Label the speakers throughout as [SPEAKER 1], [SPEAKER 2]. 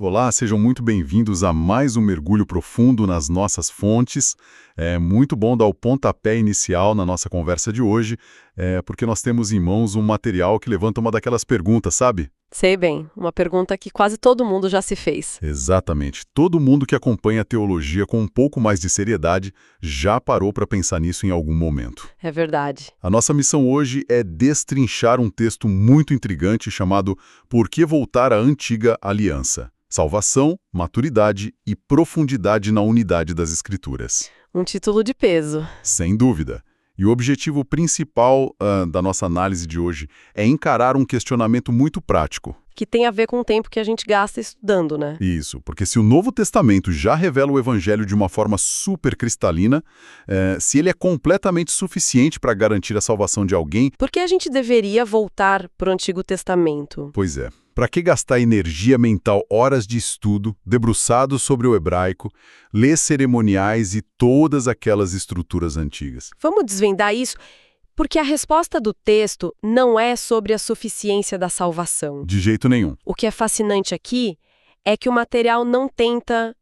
[SPEAKER 1] Olá, sejam muito bem-vindos a mais um mergulho profundo nas nossas fontes. É muito bom dar o pontapé inicial na nossa conversa de hoje, porque nós temos em mãos um material que levanta uma daquelas perguntas, sabe?
[SPEAKER 2] Sei bem, uma pergunta que quase todo mundo já se fez.
[SPEAKER 1] Exatamente. Todo mundo que acompanha a teologia com um pouco mais de seriedade já parou para pensar nisso em algum momento.
[SPEAKER 2] É verdade.
[SPEAKER 1] A nossa missão hoje é destrinchar um texto muito intrigante chamado Por que voltar à antiga aliança? Salvação, maturidade e profundidade na unidade das Escrituras.
[SPEAKER 2] Um título de peso.
[SPEAKER 1] Sem dúvida. E o objetivo principal da nossa análise de hoje é encarar um questionamento muito prático.
[SPEAKER 2] Que tem a ver com o tempo que a gente gasta estudando, né?
[SPEAKER 1] Isso, porque se o Novo Testamento já revela o Evangelho de uma forma super cristalina, se ele é completamente suficiente para garantir a salvação de alguém,
[SPEAKER 2] Por que a gente deveria voltar para o Antigo Testamento?
[SPEAKER 1] pois é. Para que gastar energia mental, horas de estudo, debruçado sobre o hebraico, ler cerimoniais e todas aquelas estruturas antigas?
[SPEAKER 2] Vamos desvendar isso? Porque a resposta do texto não é sobre a suficiência da salvação.
[SPEAKER 1] De jeito nenhum.
[SPEAKER 2] O que é fascinante aqui é que o material não tenta,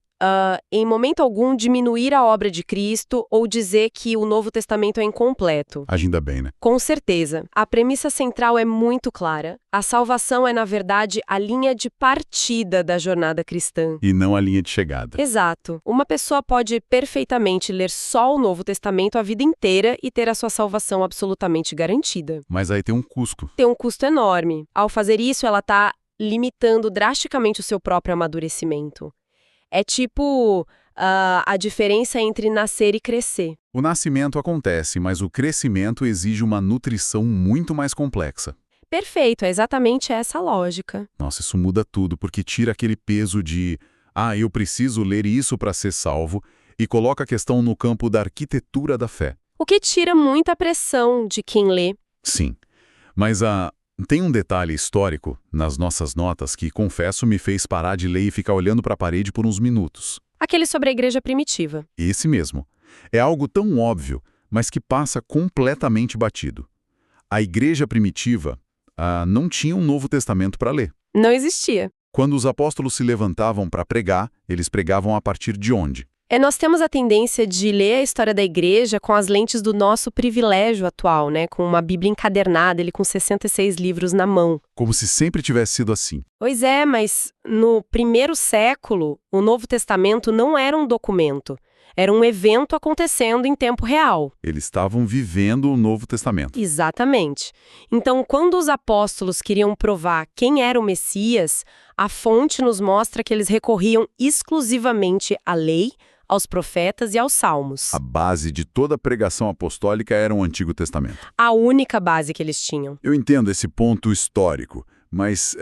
[SPEAKER 2] em momento algum, diminuir a obra de Cristo ou dizer que o Novo Testamento é incompleto.
[SPEAKER 1] Ainda bem, né?
[SPEAKER 2] Com certeza. A premissa central é muito clara. A salvação é, na verdade, a linha de partida da jornada cristã.
[SPEAKER 1] E não a linha de chegada.
[SPEAKER 2] Exato. Uma pessoa pode perfeitamente ler só o Novo Testamento a vida inteira e ter a sua salvação absolutamente garantida.
[SPEAKER 1] Mas aí tem um custo.
[SPEAKER 2] Tem um custo enorme. Ao fazer isso, ela está limitando drasticamente o seu próprio amadurecimento. É tipo a diferença entre nascer e crescer.
[SPEAKER 1] O nascimento acontece, mas o crescimento exige uma nutrição muito mais complexa.
[SPEAKER 2] Perfeito, é exatamente essa a lógica.
[SPEAKER 1] Nossa, isso muda tudo, porque tira aquele peso de eu preciso ler isso para ser salvo, e coloca a questão no campo da arquitetura da fé.
[SPEAKER 2] O que tira muita pressão de quem lê.
[SPEAKER 1] Sim, mas tem um detalhe histórico nas nossas notas que, confesso, me fez parar de ler e ficar olhando para a parede por uns minutos.
[SPEAKER 2] Aquele sobre a igreja primitiva.
[SPEAKER 1] Esse mesmo. É algo tão óbvio, mas que passa completamente batido. A igreja primitiva não tinha um Novo Testamento para ler.
[SPEAKER 2] Não existia.
[SPEAKER 1] Quando os apóstolos se levantavam para pregar, eles pregavam a partir de onde?
[SPEAKER 2] Nós temos a tendência de ler a história da igreja com as lentes do nosso privilégio atual, né? Com uma Bíblia encadernada, ele com 66 livros na mão.
[SPEAKER 1] Como se sempre tivesse sido assim.
[SPEAKER 2] Pois é, mas no primeiro século, o Novo Testamento não era um documento. Era um evento acontecendo em tempo real.
[SPEAKER 1] Eles estavam vivendo o Novo Testamento.
[SPEAKER 2] Exatamente. Então, quando os apóstolos queriam provar quem era o Messias, a fonte nos mostra que eles recorriam exclusivamente à lei, aos profetas e aos salmos.
[SPEAKER 1] A base de toda a pregação apostólica era o Antigo Testamento.
[SPEAKER 2] A única base que eles tinham.
[SPEAKER 1] Eu entendo esse ponto histórico, mas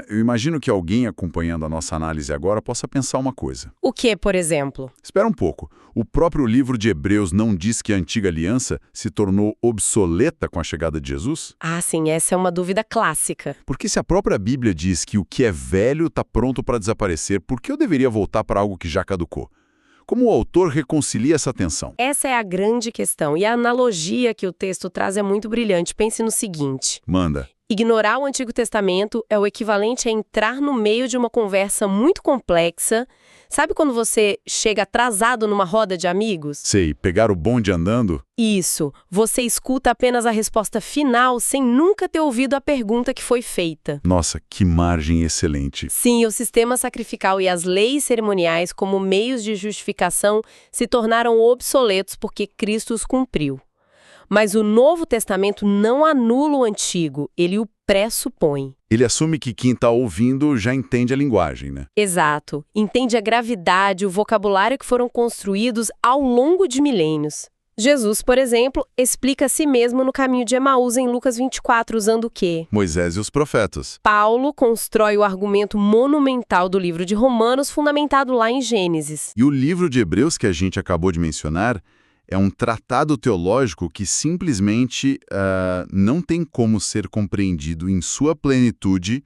[SPEAKER 1] eu imagino que alguém acompanhando a nossa análise agora possa pensar uma coisa.
[SPEAKER 2] O que, por exemplo?
[SPEAKER 1] Espera um pouco. O próprio livro de Hebreus não diz que a antiga aliança se tornou obsoleta com a chegada de Jesus?
[SPEAKER 2] Ah, sim, essa é uma dúvida clássica.
[SPEAKER 1] Porque se a própria Bíblia diz que o que é velho está pronto para desaparecer, por que eu deveria voltar para algo que já caducou? Como o autor reconcilia essa tensão?
[SPEAKER 2] Essa é a grande questão, e a analogia que o texto traz é muito brilhante. Pense no seguinte.
[SPEAKER 1] Manda.
[SPEAKER 2] Ignorar o Antigo Testamento é o equivalente a entrar no meio de uma conversa muito complexa. Sabe quando você chega atrasado numa roda de amigos?
[SPEAKER 1] Sei, pegar o bonde andando?
[SPEAKER 2] Isso. Você escuta apenas a resposta final sem nunca ter ouvido a pergunta que foi feita.
[SPEAKER 1] Nossa, que margem excelente.
[SPEAKER 2] Sim, o sistema sacrificial e as leis cerimoniais como meios de justificação se tornaram obsoletos porque Cristo os cumpriu. Mas o Novo Testamento não anula o Antigo, ele o pressupõe.
[SPEAKER 1] Ele assume que quem está ouvindo já entende a linguagem, né?
[SPEAKER 2] Exato. Entende a gravidade, o vocabulário que foram construídos ao longo de milênios. Jesus, por exemplo, explica a si mesmo no caminho de Emaús em Lucas 24, usando o quê?
[SPEAKER 1] Moisés e os profetas.
[SPEAKER 2] Paulo constrói o argumento monumental do livro de Romanos, fundamentado lá em Gênesis.
[SPEAKER 1] E o livro de Hebreus que a gente acabou de mencionar é um tratado teológico que simplesmente não tem como ser compreendido em sua plenitude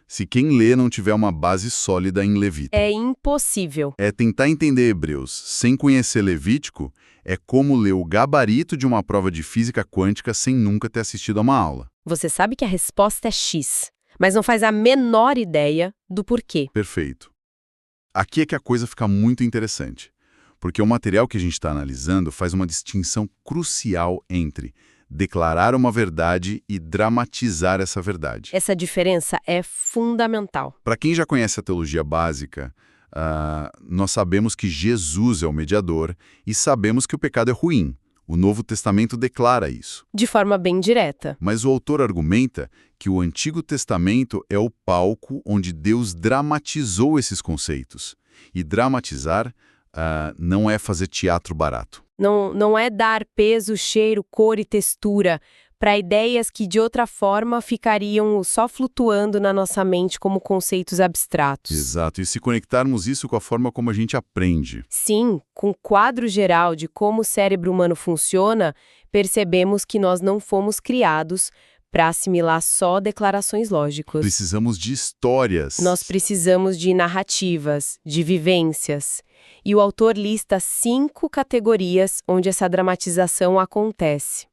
[SPEAKER 1] se quem lê não tiver uma base sólida em Levítico.
[SPEAKER 2] É impossível.
[SPEAKER 1] Tentar entender Hebreus sem conhecer Levítico é como ler o gabarito de uma prova de física quântica sem nunca ter assistido a uma aula.
[SPEAKER 2] Você sabe que a resposta é X, mas não faz a menor ideia do porquê.
[SPEAKER 1] Perfeito. Aqui é que a coisa fica muito interessante, porque o material que a gente está analisando faz uma distinção crucial entre declarar uma verdade e dramatizar essa verdade.
[SPEAKER 2] Essa diferença é fundamental.
[SPEAKER 1] Para quem já conhece a teologia básica, nós sabemos que Jesus é o mediador e sabemos que o pecado é ruim. O Novo Testamento declara isso.
[SPEAKER 2] De forma bem direta.
[SPEAKER 1] Mas o autor argumenta que o Antigo Testamento é o palco onde Deus dramatizou esses conceitos. E dramatizar não é fazer teatro barato.
[SPEAKER 2] Não é dar peso, cheiro, cor e textura para ideias que de outra forma ficariam só flutuando na nossa mente como conceitos abstratos.
[SPEAKER 1] Exato, e se conectarmos isso com a forma como a gente aprende.
[SPEAKER 2] Sim, com o quadro geral de como o cérebro humano funciona, percebemos que nós não fomos criados para assimilar só declarações lógicas.
[SPEAKER 1] Precisamos de histórias.
[SPEAKER 2] Nós precisamos de narrativas, de vivências. E o autor lista 5 categorias onde essa dramatização acontece.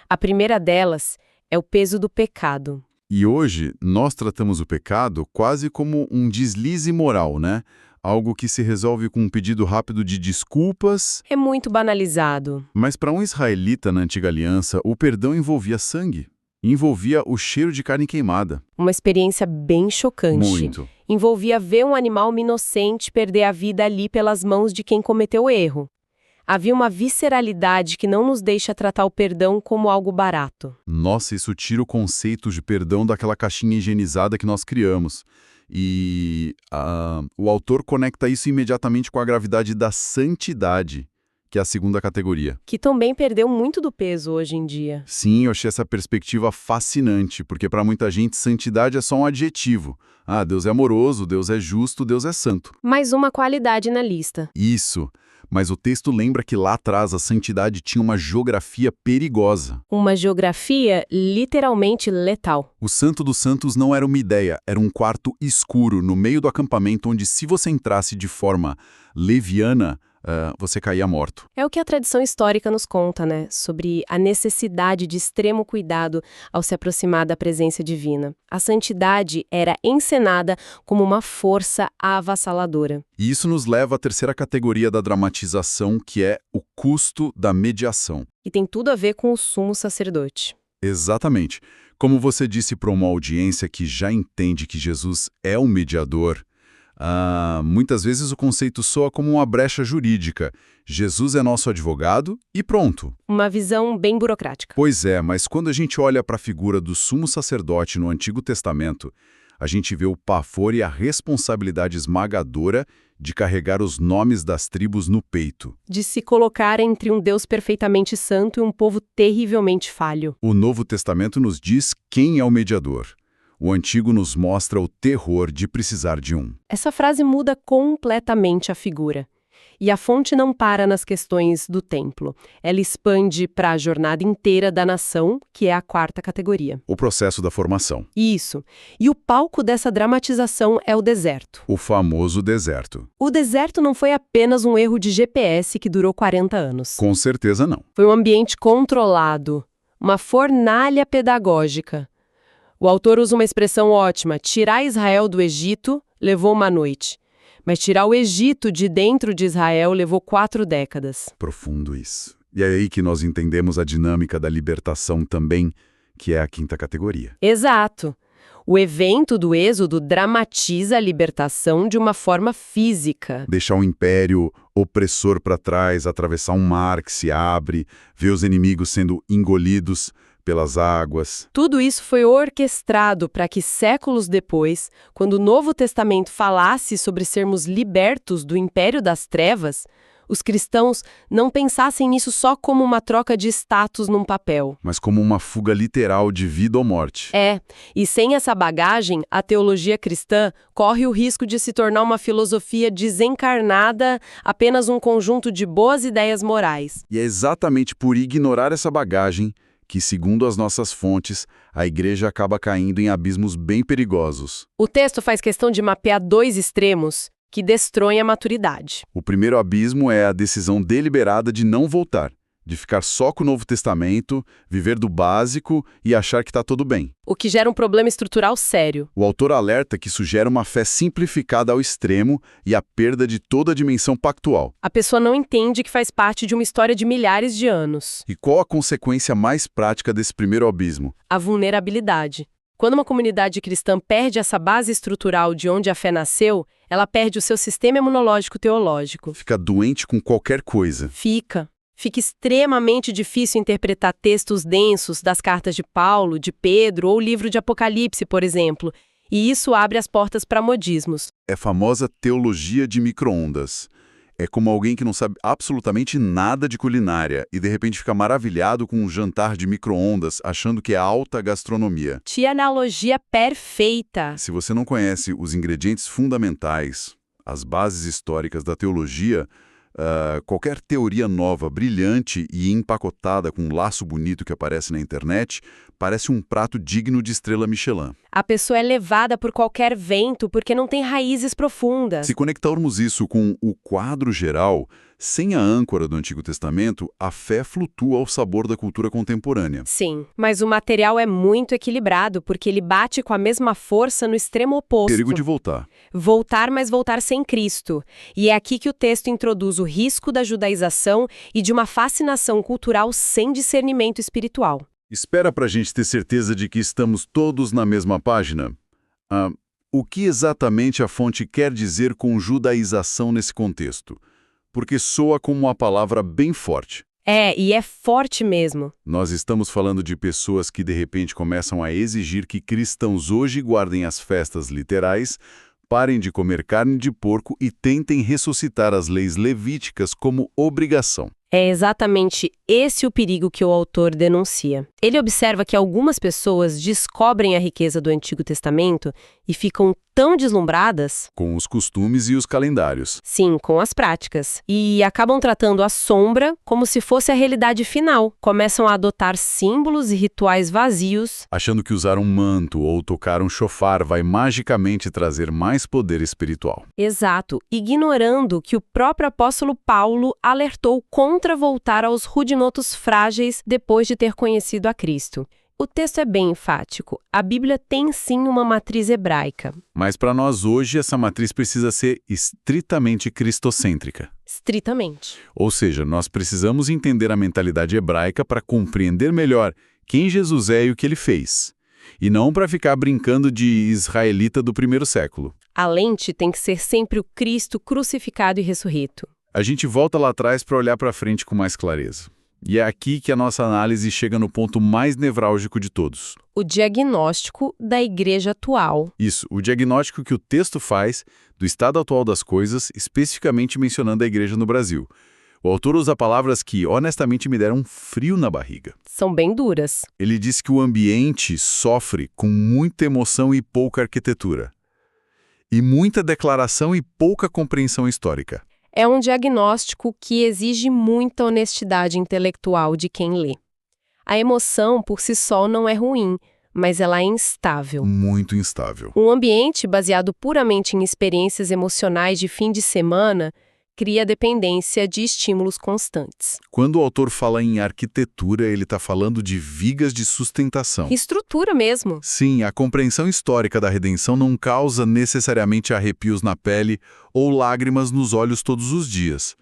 [SPEAKER 2] A primeira delas é o peso do pecado.
[SPEAKER 1] E hoje nós tratamos o pecado quase como um deslize moral, né? Algo que se resolve com um pedido rápido de desculpas.
[SPEAKER 2] É muito banalizado.
[SPEAKER 1] Mas para um israelita na Antiga Aliança, o perdão envolvia sangue. Envolvia o cheiro de carne queimada.
[SPEAKER 2] Uma experiência bem chocante.
[SPEAKER 1] Muito.
[SPEAKER 2] Envolvia ver um animal inocente perder a vida ali pelas mãos de quem cometeu o erro. Havia uma visceralidade que não nos deixa tratar o perdão como algo barato.
[SPEAKER 1] Nossa, isso tira o conceito de perdão daquela caixinha higienizada que nós criamos. E o autor conecta isso imediatamente com a gravidade da santidade, que é a segunda categoria.
[SPEAKER 2] Que também perdeu muito do peso hoje em dia.
[SPEAKER 1] Sim, eu achei essa perspectiva fascinante, porque para muita gente santidade é só um adjetivo. Deus é amoroso, Deus é justo, Deus é santo.
[SPEAKER 2] Mais uma qualidade na lista.
[SPEAKER 1] Isso. Mas o texto lembra que lá atrás a santidade tinha uma geografia perigosa.
[SPEAKER 2] Uma geografia literalmente letal.
[SPEAKER 1] O Santo dos Santos não era uma ideia, era um quarto escuro no meio do acampamento onde, se você entrasse de forma leviana, você caía morto.
[SPEAKER 2] É o que a tradição histórica nos conta, né? Sobre a necessidade de extremo cuidado ao se aproximar da presença divina. A santidade era encenada como uma força avassaladora.
[SPEAKER 1] E isso nos leva à terceira categoria da dramatização, que é o custo da mediação.
[SPEAKER 2] E tem tudo a ver com o sumo sacerdote.
[SPEAKER 1] Exatamente. Como você disse para uma audiência que já entende que Jesus é o mediador, muitas vezes o conceito soa como uma brecha jurídica. Jesus é nosso advogado e pronto.
[SPEAKER 2] Uma visão bem burocrática.
[SPEAKER 1] Pois é, mas quando a gente olha para a figura do sumo sacerdote no Antigo Testamento, a gente vê o pavor e a responsabilidade esmagadora de carregar os nomes das tribos no peito.
[SPEAKER 2] De se colocar entre um Deus perfeitamente santo e um povo terrivelmente falho.
[SPEAKER 1] O Novo Testamento nos diz quem é o mediador. O Antigo nos mostra o terror de precisar de um.
[SPEAKER 2] Essa frase muda completamente a figura. E a fonte não para nas questões do templo. Ela expande para a jornada inteira da nação, que é a quarta categoria.
[SPEAKER 1] O processo da formação.
[SPEAKER 2] Isso. E o palco dessa dramatização é o deserto.
[SPEAKER 1] O famoso deserto.
[SPEAKER 2] O deserto não foi apenas um erro de GPS que durou 40 anos.
[SPEAKER 1] Com certeza não.
[SPEAKER 2] Foi um ambiente controlado, uma fornalha pedagógica. O autor usa uma expressão ótima: tirar Israel do Egito levou uma noite. Mas tirar o Egito de dentro de Israel levou 4 décadas.
[SPEAKER 1] Profundo isso. E é aí que nós entendemos a dinâmica da libertação também, que é a quinta categoria.
[SPEAKER 2] Exato. O evento do Êxodo dramatiza a libertação de uma forma física.
[SPEAKER 1] Deixar um império opressor para trás, atravessar um mar que se abre, ver os inimigos sendo engolidos pelas águas.
[SPEAKER 2] Tudo isso foi orquestrado para que séculos depois, quando o Novo Testamento falasse sobre sermos libertos do império das trevas, os cristãos não pensassem nisso só como uma troca de status num papel.
[SPEAKER 1] Mas como uma fuga literal de vida ou morte.
[SPEAKER 2] E sem essa bagagem, a teologia cristã corre o risco de se tornar uma filosofia desencarnada, apenas um conjunto de boas ideias morais.
[SPEAKER 1] E é exatamente por ignorar essa bagagem que, segundo as nossas fontes, a igreja acaba caindo em abismos bem perigosos.
[SPEAKER 2] O texto faz questão de mapear 2 extremos que destroem a maturidade.
[SPEAKER 1] O primeiro abismo é a decisão deliberada de não voltar, de ficar só com o Novo Testamento, viver do básico e achar que está tudo bem.
[SPEAKER 2] O que gera um problema estrutural sério.
[SPEAKER 1] O autor alerta que isso gera uma fé simplificada ao extremo e a perda de toda a dimensão pactual.
[SPEAKER 2] A pessoa não entende que faz parte de uma história de milhares de anos.
[SPEAKER 1] E qual a consequência mais prática desse primeiro abismo?
[SPEAKER 2] A vulnerabilidade. Quando uma comunidade cristã perde essa base estrutural de onde a fé nasceu, ela perde o seu sistema imunológico teológico.
[SPEAKER 1] Fica doente com qualquer coisa.
[SPEAKER 2] Fica extremamente difícil interpretar textos densos das cartas de Paulo, de Pedro ou o livro de Apocalipse, por exemplo, e isso abre as portas para modismos.
[SPEAKER 1] É a famosa teologia de micro-ondas. É como alguém que não sabe absolutamente nada de culinária e de repente fica maravilhado com um jantar de micro-ondas, achando que é alta gastronomia.
[SPEAKER 2] Que analogia perfeita!
[SPEAKER 1] Se você não conhece os ingredientes fundamentais, as bases históricas da teologia, qualquer teoria nova, brilhante e empacotada com um laço bonito que aparece na internet, parece um prato digno de estrela Michelin.
[SPEAKER 2] A pessoa é levada por qualquer vento porque não tem raízes profundas.
[SPEAKER 1] Se conectarmos isso com o quadro geral, sem a âncora do Antigo Testamento, a fé flutua ao sabor da cultura contemporânea.
[SPEAKER 2] Sim, mas o material é muito equilibrado porque ele bate com a mesma força no extremo oposto.
[SPEAKER 1] Perigo de voltar.
[SPEAKER 2] Voltar, mas voltar sem Cristo. E é aqui que o texto introduz o risco da judaização e de uma fascinação cultural sem discernimento espiritual.
[SPEAKER 1] Espera para a gente ter certeza de que estamos todos na mesma página. O que exatamente a fonte quer dizer com judaização nesse contexto? Porque soa como uma palavra bem forte.
[SPEAKER 2] E é forte mesmo.
[SPEAKER 1] Nós estamos falando de pessoas que de repente começam a exigir que cristãos hoje guardem as festas literais, parem de comer carne de porco e tentem ressuscitar as leis levíticas como obrigação.
[SPEAKER 2] É exatamente esse o perigo que o autor denuncia. Ele observa que algumas pessoas descobrem a riqueza do Antigo Testamento e ficam tão deslumbradas
[SPEAKER 1] com os costumes e os calendários.
[SPEAKER 2] Sim, com as práticas. E acabam tratando a sombra como se fosse a realidade final. Começam a adotar símbolos e rituais vazios,
[SPEAKER 1] achando que usar um manto ou tocar um chofar vai magicamente trazer mais poder espiritual.
[SPEAKER 2] Exato, ignorando que o próprio apóstolo Paulo alertou contra voltar aos rudimotos frágeis depois de ter conhecido a Cristo. O texto é bem enfático. A Bíblia tem sim uma matriz hebraica.
[SPEAKER 1] Mas para nós hoje essa matriz precisa ser estritamente cristocêntrica.
[SPEAKER 2] Estritamente.
[SPEAKER 1] Ou seja, nós precisamos entender a mentalidade hebraica para compreender melhor quem Jesus é e o que ele fez. E não para ficar brincando de israelita do primeiro século.
[SPEAKER 2] A lente tem que ser sempre o Cristo crucificado e ressurreto.
[SPEAKER 1] A gente volta lá atrás para olhar para frente com mais clareza. E é aqui que a nossa análise chega no ponto mais nevrálgico de todos.
[SPEAKER 2] O diagnóstico da igreja atual.
[SPEAKER 1] Isso, o diagnóstico que o texto faz do estado atual das coisas, especificamente mencionando a igreja no Brasil. O autor usa palavras que, honestamente, me deram um frio na barriga.
[SPEAKER 2] São bem duras.
[SPEAKER 1] Ele diz que o ambiente sofre com muita emoção e pouca arquitetura. E muita declaração e pouca compreensão histórica.
[SPEAKER 2] É um diagnóstico que exige muita honestidade intelectual de quem lê. A emoção, por si só, não é ruim, mas ela é instável.
[SPEAKER 1] Muito instável.
[SPEAKER 2] Um ambiente baseado puramente em experiências emocionais de fim de semana cria dependência de estímulos constantes.
[SPEAKER 1] Quando o autor fala em arquitetura, ele está falando de vigas de sustentação.
[SPEAKER 2] Estrutura mesmo.
[SPEAKER 1] Sim, a compreensão histórica da redenção não causa necessariamente arrepios na pele ou lágrimas nos olhos todos os dias.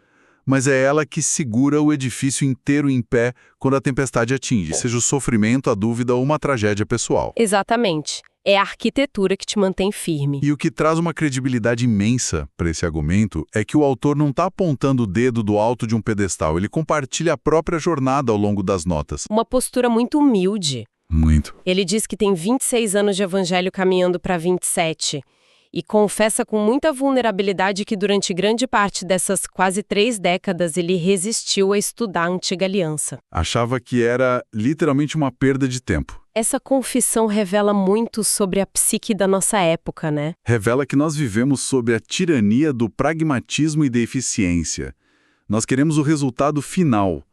[SPEAKER 1] Mas é ela que segura o edifício inteiro em pé quando a tempestade atinge, seja o sofrimento, a dúvida ou uma tragédia pessoal.
[SPEAKER 2] Exatamente. É a arquitetura que te mantém firme.
[SPEAKER 1] E o que traz uma credibilidade imensa para esse argumento é que o autor não está apontando o dedo do alto de um pedestal, ele compartilha a própria jornada ao longo das notas.
[SPEAKER 2] Uma postura muito humilde.
[SPEAKER 1] Muito.
[SPEAKER 2] Ele diz que tem 26 anos de evangelho caminhando para 27 e confessa com muita vulnerabilidade que durante grande parte dessas quase 3 décadas ele resistiu a estudar a Antiga Aliança.
[SPEAKER 1] Achava que era literalmente uma perda de tempo.
[SPEAKER 2] Essa confissão revela muito sobre a psique da nossa época, né?
[SPEAKER 1] Revela que nós vivemos sob a tirania do pragmatismo e da eficiência. Nós queremos o resultado final.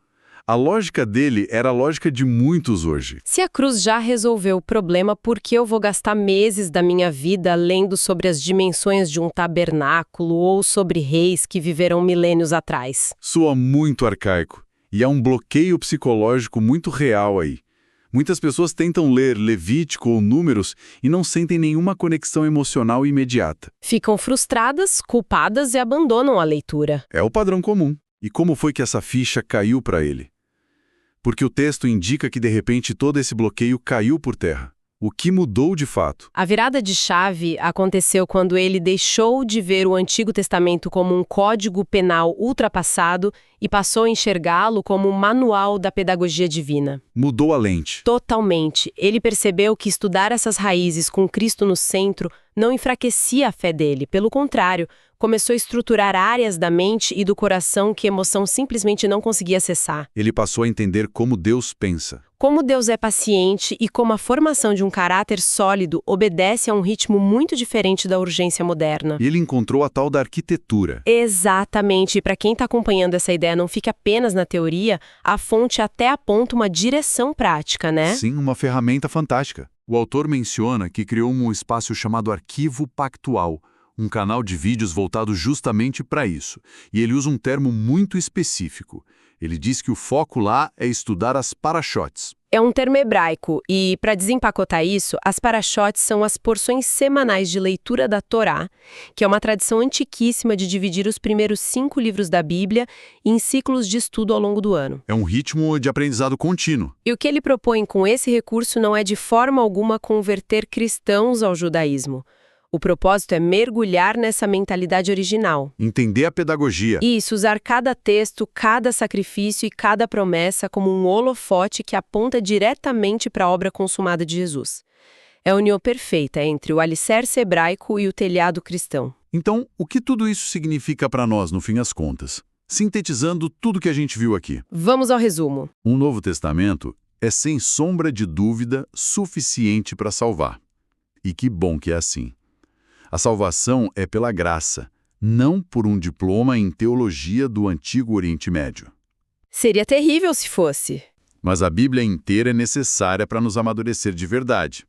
[SPEAKER 1] A lógica dele era a lógica de muitos hoje.
[SPEAKER 2] Se a cruz já resolveu o problema, por que eu vou gastar meses da minha vida lendo sobre as dimensões de um tabernáculo ou sobre reis que viveram milênios atrás?
[SPEAKER 1] Soa muito arcaico. E há um bloqueio psicológico muito real aí. Muitas pessoas tentam ler Levítico ou Números e não sentem nenhuma conexão emocional imediata.
[SPEAKER 2] Ficam frustradas, culpadas e abandonam a leitura.
[SPEAKER 1] É o padrão comum. E como foi que essa ficha caiu para ele? Porque o texto indica que, de repente, todo esse bloqueio caiu por terra. O que mudou de fato?
[SPEAKER 2] A virada de chave aconteceu quando ele deixou de ver o Antigo Testamento como um código penal ultrapassado e passou a enxergá-lo como um manual da pedagogia divina.
[SPEAKER 1] Mudou a lente.
[SPEAKER 2] Totalmente. Ele percebeu que estudar essas raízes com Cristo no centro não enfraquecia a fé dele. Pelo contrário, começou a estruturar áreas da mente e do coração que a emoção simplesmente não conseguia acessar.
[SPEAKER 1] Ele passou a entender como Deus pensa.
[SPEAKER 2] Como Deus é paciente e como a formação de um caráter sólido obedece a um ritmo muito diferente da urgência moderna.
[SPEAKER 1] E ele encontrou a tal da arquitetura.
[SPEAKER 2] Exatamente. E para quem está acompanhando essa ideia, não fica apenas na teoria, a fonte até aponta uma direção prática, né?
[SPEAKER 1] Sim, uma ferramenta fantástica. O autor menciona que criou um espaço chamado Arquivo Pactual, um canal de vídeos voltado justamente para isso. E ele usa um termo muito específico. Ele diz que o foco lá é estudar as parashotes.
[SPEAKER 2] É um termo hebraico e, para desempacotar isso, as parashotes são as porções semanais de leitura da Torá, que é uma tradição antiquíssima de dividir os primeiros 5 livros da Bíblia em ciclos de estudo ao longo do ano.
[SPEAKER 1] É um ritmo de aprendizado contínuo.
[SPEAKER 2] E o que ele propõe com esse recurso não é de forma alguma converter cristãos ao judaísmo. O propósito é mergulhar nessa mentalidade original.
[SPEAKER 1] Entender a pedagogia.
[SPEAKER 2] Isso, usar cada texto, cada sacrifício e cada promessa como um holofote que aponta diretamente para a obra consumada de Jesus. É a união perfeita entre o alicerce hebraico e o telhado cristão.
[SPEAKER 1] Então, o que tudo isso significa para nós, no fim das contas? Sintetizando tudo que a gente viu aqui.
[SPEAKER 2] Vamos ao resumo.
[SPEAKER 1] O Novo Testamento é, sem sombra de dúvida, suficiente para salvar. E que bom que é assim. A salvação é pela graça, não por um diploma em teologia do Antigo Oriente Médio.
[SPEAKER 2] Seria terrível se fosse.
[SPEAKER 1] Mas a Bíblia inteira é necessária para nos amadurecer de verdade.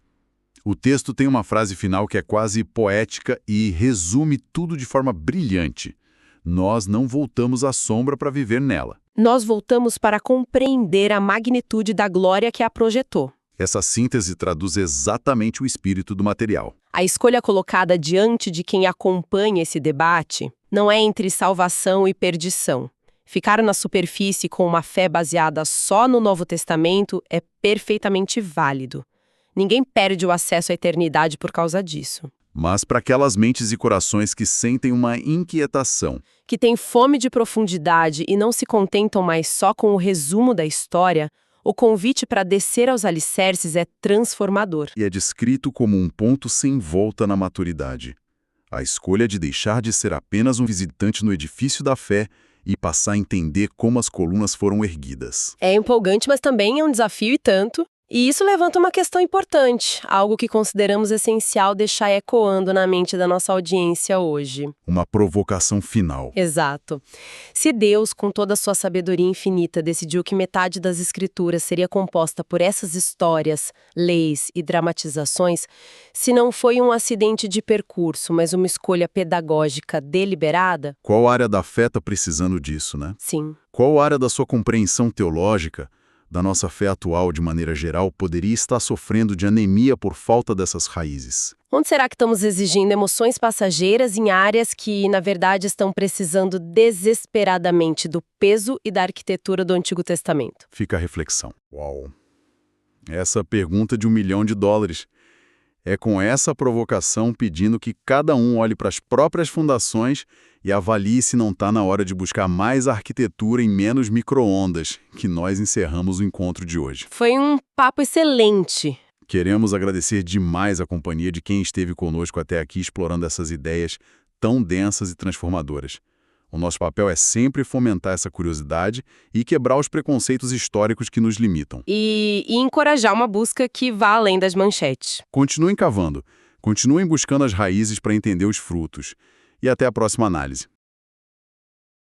[SPEAKER 1] O texto tem uma frase final que é quase poética e resume tudo de forma brilhante. Nós não voltamos à sombra para viver nela.
[SPEAKER 2] Nós voltamos para compreender a magnitude da glória que a projetou.
[SPEAKER 1] Essa síntese traduz exatamente o espírito do material.
[SPEAKER 2] A escolha colocada diante de quem acompanha esse debate não é entre salvação e perdição. Ficar na superfície com uma fé baseada só no Novo Testamento é perfeitamente válido. Ninguém perde o acesso à eternidade por causa disso.
[SPEAKER 1] Mas para aquelas mentes e corações que sentem uma inquietação,
[SPEAKER 2] Que têm fome de profundidade e não se contentam mais só com o resumo da história, o convite para descer aos alicerces é transformador.
[SPEAKER 1] e é descrito como um ponto sem volta na maturidade. A escolha de deixar de ser apenas um visitante no edifício da fé e passar a entender como as colunas foram erguidas.
[SPEAKER 2] É empolgante, mas também é um desafio e tanto. E isso levanta uma questão importante, algo que consideramos essencial deixar ecoando na mente da nossa audiência hoje.
[SPEAKER 1] Uma provocação final.
[SPEAKER 2] Exato. Se Deus, com toda a sua sabedoria infinita, decidiu que metade das escrituras seria composta por essas histórias, leis e dramatizações, se não foi um acidente de percurso, mas uma escolha pedagógica deliberada,
[SPEAKER 1] Qual área da fé está precisando disso, né?
[SPEAKER 2] sim.
[SPEAKER 1] Qual área da sua compreensão teológica, da nossa fé atual de maneira geral, poderia estar sofrendo de anemia por falta dessas raízes?
[SPEAKER 2] Onde será que estamos exigindo emoções passageiras em áreas que, na verdade, estão precisando desesperadamente do peso e da arquitetura do Antigo Testamento?
[SPEAKER 1] Fica a reflexão. Uau! Essa pergunta de $1 milhão. É com essa provocação pedindo que cada um olhe para as próprias fundações e avalie se não está na hora de buscar mais arquitetura em menos micro-ondas, que nós encerramos o encontro de hoje.
[SPEAKER 2] Foi um papo excelente.
[SPEAKER 1] Queremos agradecer demais a companhia de quem esteve conosco até aqui explorando essas ideias tão densas e transformadoras. O nosso papel é sempre fomentar essa curiosidade e quebrar os preconceitos históricos que nos limitam.
[SPEAKER 2] E encorajar uma busca que vá além das manchetes.
[SPEAKER 1] Continuem cavando, continuem buscando as raízes para entender os frutos. E até a próxima análise.